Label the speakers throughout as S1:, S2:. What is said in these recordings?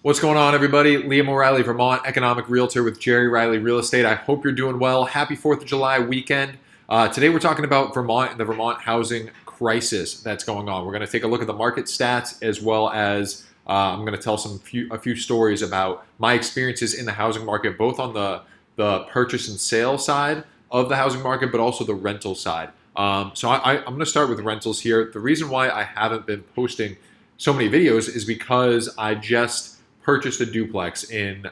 S1: What's going on, everybody? Liam O'Reilly, Vermont economic realtor with Jerry Riley Real Estate. I hope you're doing well. Happy 4th of July weekend. Today we're talking about Vermont and the Vermont housing crisis that's going on. We're going to take a look at the market stats as well as I'm going to tell a few stories about my experiences in the housing market, both on the purchase and sale side of the housing market, but also the rental side. I'm going to start with rentals here. The reason why I haven't been posting so many videos is because I just purchased a duplex in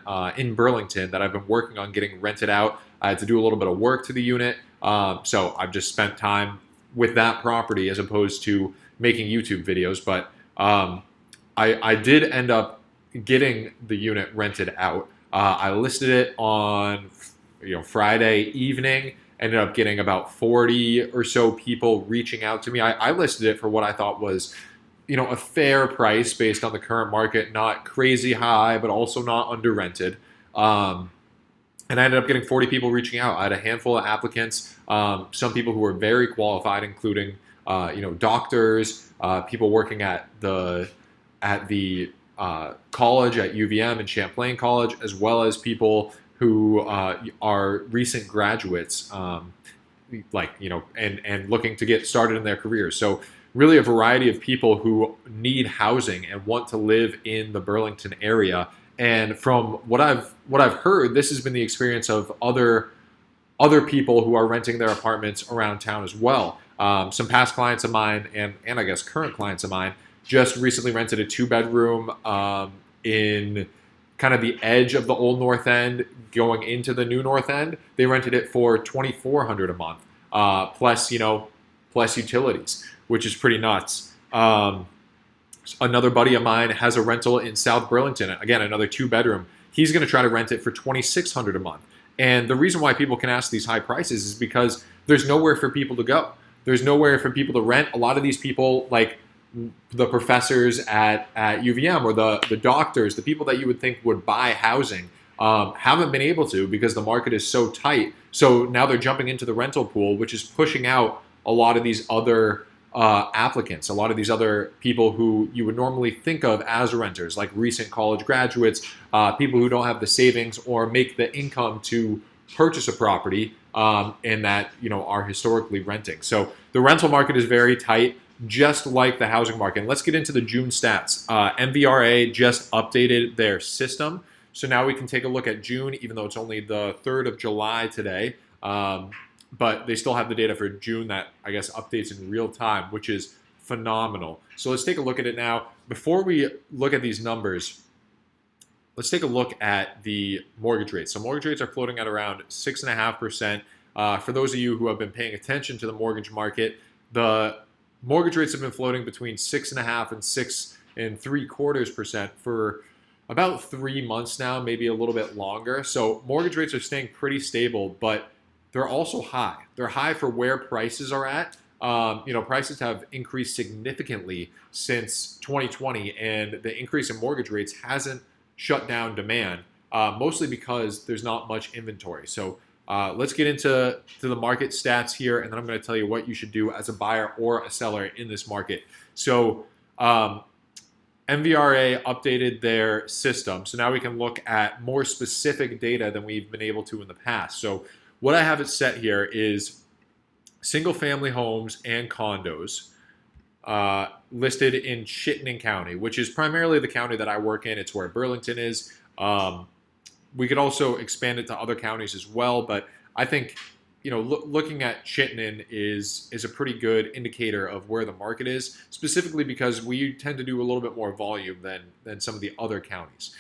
S1: Burlington that I've been working on getting rented out. I had to do a little bit of work to the unit, so I've just spent time with that property as opposed to making YouTube videos. But I did end up getting the unit rented out. I listed it on Friday evening. Ended up getting about 40 or so people reaching out to me. I listed it for what I thought was a fair price based on the current market, not crazy high, but also not under rented. And I ended up getting 40 people reaching out. I had a handful of applicants, some people who were very qualified, including doctors, people working at the college at UVM and Champlain College, as well as people who are recent graduates, and looking to get started in their careers. So really a variety of people who need housing and want to live in the Burlington area. And from what I've heard, this has been the experience of other people who are renting their apartments around town as well. Some past clients of mine and I guess current clients of mine just recently rented a 2-bedroom in kind of the edge of the old North End going into the new North End. They rented it for $2,400 a month, plus utilities, which is pretty nuts. Another buddy of mine has a rental in South Burlington. Again, another 2-bedroom. He's going to try to rent it for $2,600 a month. And the reason why people can ask these high prices is because there's nowhere for people to go. There's nowhere for people to rent. A lot of these people, like the professors at UVM or the doctors, the people that you would think would buy housing, haven't been able to because the market is so tight. So now they're jumping into the rental pool, which is pushing out a lot of these other applicants, a lot of these other people who you would normally think of as renters, like recent college graduates, people who don't have the savings or make the income to purchase a property, and that are historically renting. So the rental market is very tight, just like the housing market. And let's get into the June stats. MVRA just updated their system, so now we can take a look at June, even though it's only the 3rd of July today. But they still have the data for June that I guess updates in real time, which is phenomenal. So let's take a look at it now. Before we look at these numbers, let's take a look at the mortgage rates. So mortgage rates are floating at around 6.5%. For those of you who have been paying attention to the mortgage market, the mortgage rates have been floating between 6.5% and 6.75% for about 3 months now, maybe a little bit longer. So mortgage rates are staying pretty stable, but they're also high. They're high for where prices are at. Prices have increased significantly since 2020, and the increase in mortgage rates hasn't shut down demand, mostly because there's not much inventory. So let's get into the market stats here, and then I'm going to tell you what you should do as a buyer or a seller in this market. So MVRA updated their system, so now we can look at more specific data than we've been able to in the past. So what I have it set here is single-family homes and condos listed in Chittenden County, which is primarily the county that I work in. It's where Burlington is. We could also expand it to other counties as well, but I think looking at Chittenden is a pretty good indicator of where the market is, specifically because we tend to do a little bit more volume than some of the other counties.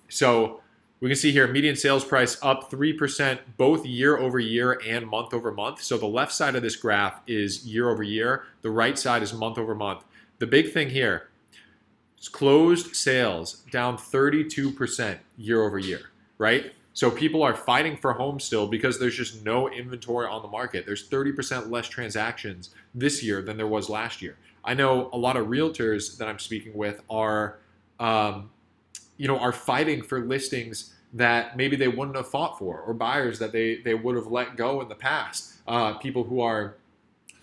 S1: So we can see here median sales price up 3% both year over year and month over month. So the left side of this graph is year over year. The right side is month over month. The big thing here is closed sales down 32% year over year, right? So people are fighting for homes still because there's just no inventory on the market. There's 30% less transactions this year than there was last year. I know a lot of realtors that I'm speaking with are fighting for listings that maybe they wouldn't have fought for, or buyers that they would have let go in the past. People who are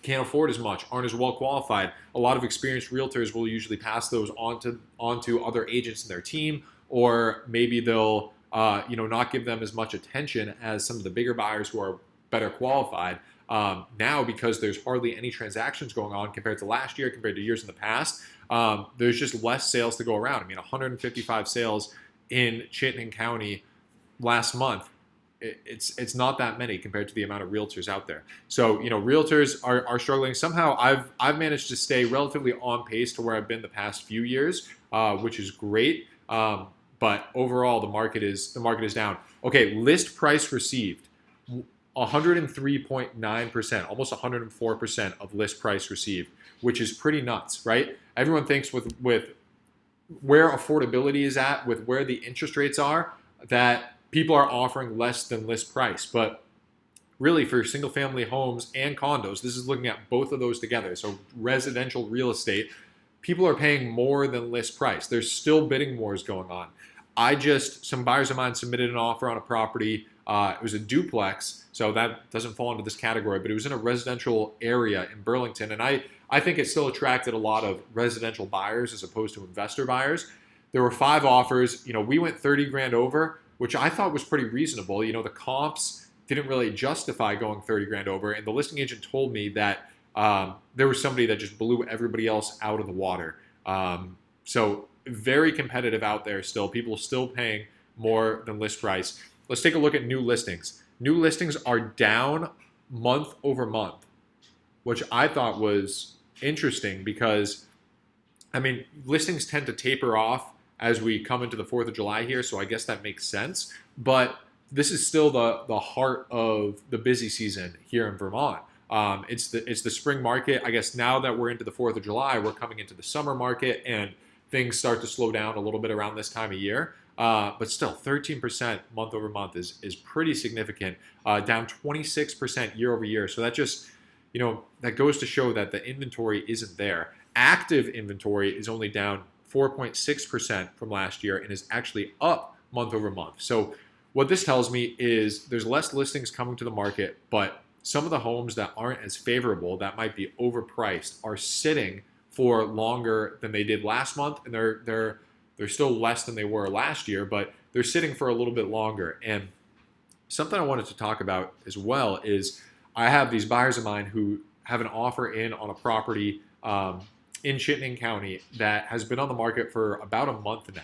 S1: can't afford as much, aren't as well qualified. A lot of experienced realtors will usually pass those onto other agents in their team, or maybe they'll not give them as much attention as some of the bigger buyers who are better qualified. Now, because there's hardly any transactions going on compared to last year, compared to years in the past, there's just less sales to go around. I mean, 155 sales in Chittenden County last month. It's not that many compared to the amount of realtors out there. So realtors are struggling. Somehow I've managed to stay relatively on pace to where I've been the past few years, which is great. But overall, the market is down. Okay, list price received, 103.9%, almost 104% of list price received, which is pretty nuts, right? Everyone thinks with where affordability is at, with where the interest rates are, that people are offering less than list price. But really, for single family homes and condos, this is looking at both of those together. So residential real estate, people are paying more than list price. There's still bidding wars going on. Some buyers of mine submitted an offer on a property. It was a duplex, so that doesn't fall into this category, but it was in a residential area in Burlington. And I think it still attracted a lot of residential buyers as opposed to investor buyers. There were 5 offers. We went 30 grand over, which I thought was pretty reasonable. The comps didn't really justify going 30 grand over. And the listing agent told me that there was somebody that just blew everybody else out of the water. So very competitive out there still. People are still paying more than list price. Let's take a look at new listings. New listings are down month over month, which I thought was interesting because, listings tend to taper off as we come into the 4th of July here, so I guess that makes sense. But this is still the heart of the busy season here in Vermont. It's the spring market. I guess now that we're into the 4th of July, we're coming into the summer market, and things start to slow down a little bit around this time of year. But still, 13% month over month is pretty significant, down 26% year over year. So that just, that goes to show that the inventory isn't there. Active inventory is only down 4.6% from last year and is actually up month over month. So what this tells me is there's less listings coming to the market, but some of the homes that aren't as favorable, that might be overpriced, are sitting for longer than they did last month, and they're still less than they were last year, but they're sitting for a little bit longer. And something I wanted to talk about as well is I have these buyers of mine who have an offer in on a property in Chittenden County that has been on the market for about a month now.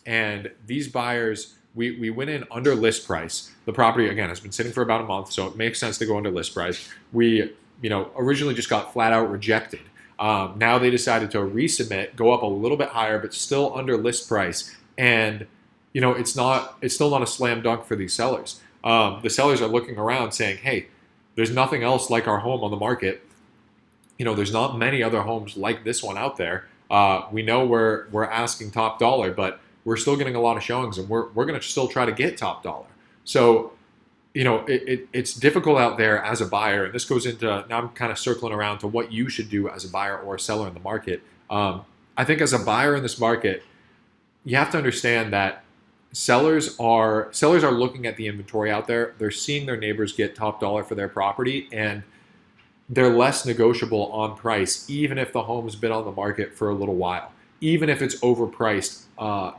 S1: And these buyers, we went in under list price. The property, again, has been sitting for about a month, so it makes sense to go under list price. We originally just got flat out rejected. Now they decided to resubmit, go up a little bit higher, but still under list price. And it's still not a slam dunk for these sellers. The sellers are looking around saying, hey, there's nothing else like our home on the market. There's not many other homes like this one out there. We know we're asking top dollar, but we're still getting a lot of showings, and we're going to still try to get top dollar. So it's difficult out there as a buyer, and this goes into, now I'm kind of circling around to what you should do as a buyer or a seller in the market. I think as a buyer in this market, you have to understand that sellers are looking at the inventory out there. They're seeing their neighbors get top dollar for their property, and they're less negotiable on price, even if the home's been on the market for a little while, even if it's overpriced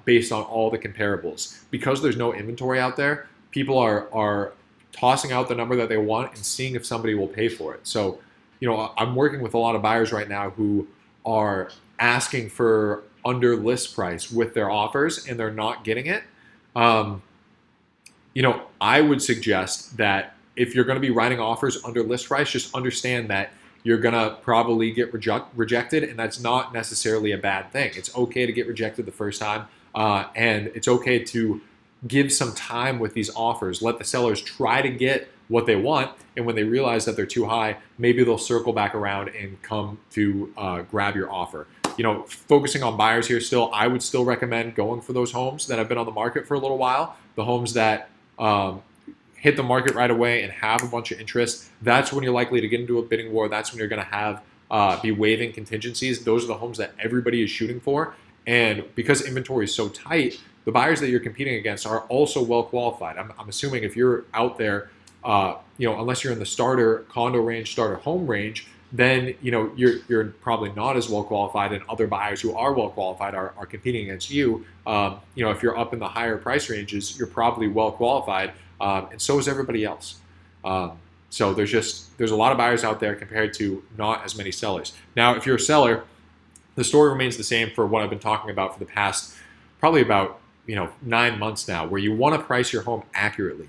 S1: based on all the comparables. Because there's no inventory out there, people are tossing out the number that they want and seeing if somebody will pay for it. So, I'm working with a lot of buyers right now who are asking for under list price with their offers, and they're not getting it. I would suggest that if you're going to be writing offers under list price, just understand that you're going to probably get rejected, and that's not necessarily a bad thing. It's okay to get rejected the first time, and it's okay to give some time with these offers. Let the sellers try to get what they want, and when they realize that they're too high, maybe they'll circle back around and come to grab your offer. Focusing on buyers here still, I would still recommend going for those homes that have been on the market for a little while, the homes that hit the market right away and have a bunch of interest. That's when you're likely to get into a bidding war. That's when you're going to have be waiving contingencies. Those are the homes that everybody is shooting for. And because inventory is so tight, the buyers that you're competing against are also well qualified. I'm assuming if you're out there, unless you're in the starter condo range, starter home range, then you're probably not as well qualified, and other buyers who are well qualified are competing against you. If you're up in the higher price ranges, you're probably well qualified, and so is everybody else. So there's a lot of buyers out there compared to not as many sellers. Now, if you're a seller, the story remains the same for what I've been talking about for the past probably about 9 months now, where you want to price your home accurately.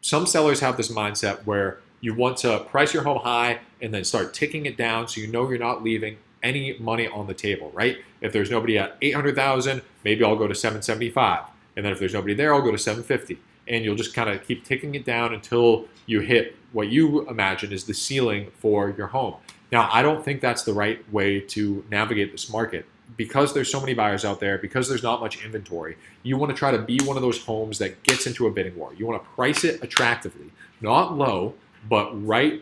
S1: Some sellers have this mindset where you want to price your home high and then start ticking it down so you're not leaving any money on the table, right? If there's nobody at 800,000, maybe I'll go to 775. And then if there's nobody there, I'll go to 750. And you'll just kind of keep ticking it down until you hit what you imagine is the ceiling for your home. Now, I don't think that's the right way to navigate this market. Because there's so many buyers out there, because there's not much inventory, you want to try to be one of those homes that gets into a bidding war. You want to price it attractively, not low, but right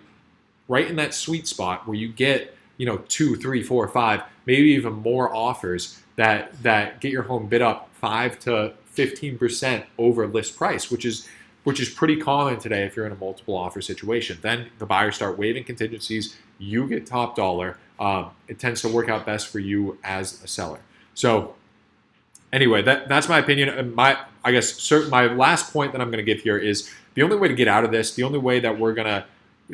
S1: in that sweet spot where you get 2, 3, 4, 5, maybe even more offers that get your home bid up 5 to 15% over list price, which is pretty common today if you're in a multiple offer situation. Then the buyers start waiving contingencies, you get top dollar. It tends to work out best for you as a seller. So anyway, that's my opinion. My last point that I'm going to give here is the only way to get out of this, the only way that we're going to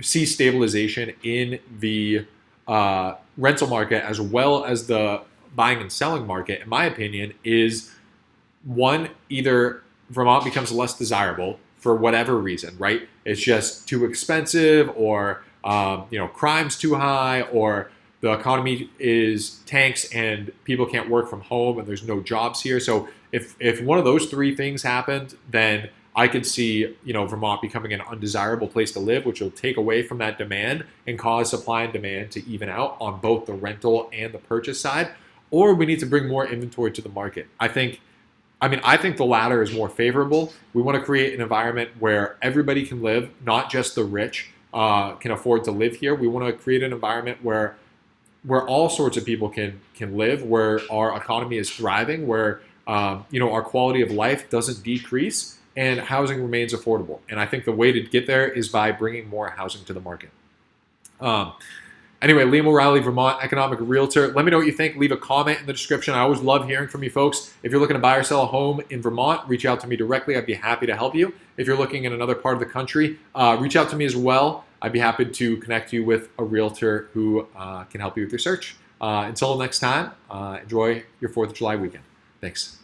S1: see stabilization in the rental market as well as the buying and selling market, in my opinion, is one, either Vermont becomes less desirable for whatever reason, right? It's just too expensive, or crime's too high, or the economy is tanks and people can't work from home and there's no jobs here. So if one of those three things happened, then I could see Vermont becoming an undesirable place to live, which will take away from that demand and cause supply and demand to even out on both the rental and the purchase side. Or we need to bring more inventory to the market. I think the latter is more favorable. We want to create an environment where everybody can live, not just the rich can afford to live here. We want to create an environment where all sorts of people can live, where our economy is thriving, where our quality of life doesn't decrease, and housing remains affordable. And I think the way to get there is by bringing more housing to the market. Anyway, Liam O'Reilly, Vermont Economic Realtor. Let me know what you think. Leave a comment in the description. I always love hearing from you folks. If you're looking to buy or sell a home in Vermont, reach out to me directly. I'd be happy to help you. If you're looking in another part of the country, reach out to me as well. I'd be happy to connect you with a realtor who can help you with your search. Until next time, enjoy your 4th of July weekend. Thanks.